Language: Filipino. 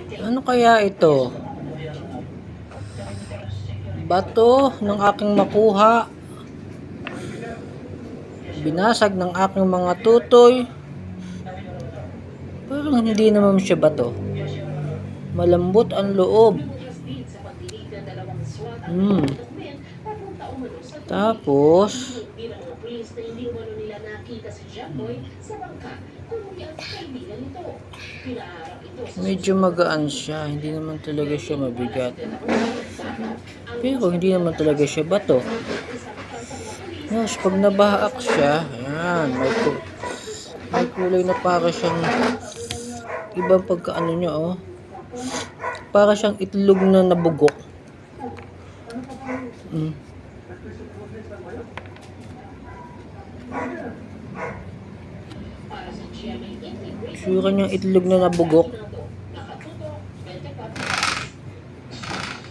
Ano kaya ito? Bato ng aking makuha. Binasag ng aking mga tutoy. Parang hindi naman siya bato. Malambot ang loob. Tapos medyo magaan siya. Hindi naman talaga siya mabigat. Pero hindi naman talaga siya bato. Yes, pag nabaak siya, ayan, may kulay na para siyang ibang pagkaano niya, oh. Para siyang itlog na nabugok. Sura niyang itlog na nabugok.